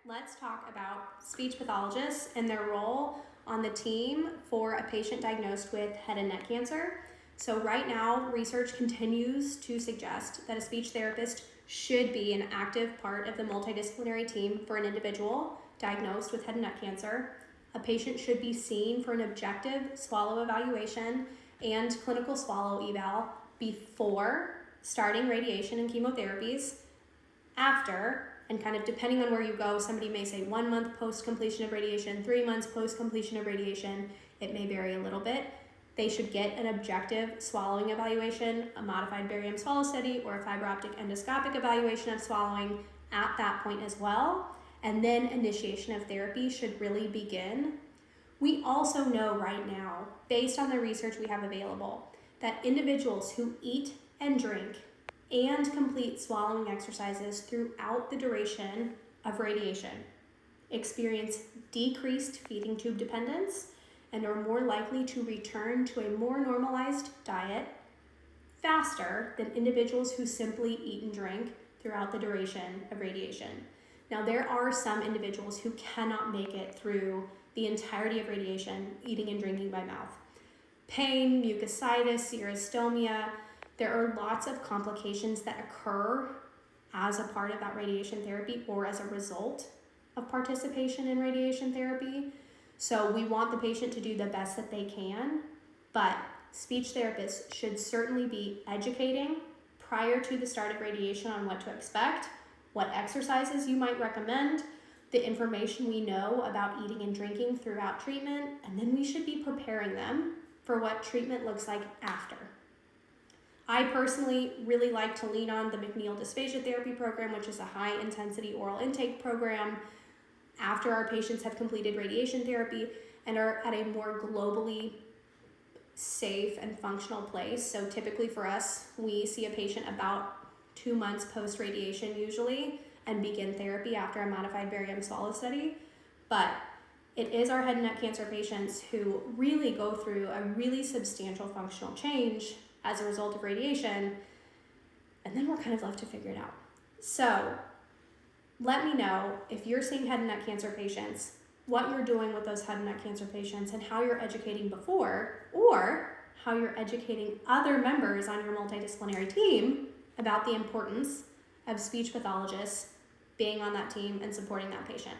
let's talk about speech pathologists and their role on the team for a patient diagnosed with head and neck cancer. So right now, research continues to suggest that a speech therapist should be an active part of the multidisciplinary team for an individual diagnosed with head and neck cancer. A patient should be seen for an objective swallow evaluation and clinical swallow eval before starting radiation and chemotherapies. After, and kind of depending on where you go, somebody may say 1 month post completion of radiation, 3 months post completion of radiation. It may vary a little bit. They should get an objective swallowing evaluation, a modified barium swallow study, or a fiber optic endoscopic evaluation of swallowing at that point as well. And then initiation of therapy should really begin. We also know right now, based on the research we have available, that individuals who eat and drink and complete swallowing exercises throughout the duration of radiation experience decreased feeding tube dependence and are more likely to return to a more normalized diet faster than individuals who simply eat and drink throughout the duration of radiation. Now, there are some individuals who cannot make it through the entirety of radiation, eating and drinking by mouth. Pain, mucositis, xerostomia, there are lots of complications that occur as a part of that radiation therapy or as a result of participation in radiation therapy. So we want the patient to do the best that they can, but speech therapists should certainly be educating prior to the start of radiation on what to expect, what exercises you might recommend, the information we know about eating and drinking throughout treatment, and then we should be preparing them for what treatment looks like after. I personally really like to lean on the McNeil Dysphagia Therapy Program, which is a high-intensity oral intake program after our patients have completed radiation therapy and are at a more globally safe and functional place. So typically for us, we see a patient about 2 months post-radiation usually and begin therapy after a modified barium swallow study. But it is our head and neck cancer patients who really go through a really substantial functional change as a result of radiation, and then we're kind of left to figure it out. So let me know if you're seeing head and neck cancer patients, what you're doing with those head and neck cancer patients and how you're educating before, or how you're educating other members on your multidisciplinary team about the importance of speech pathologists being on that team and supporting that patient.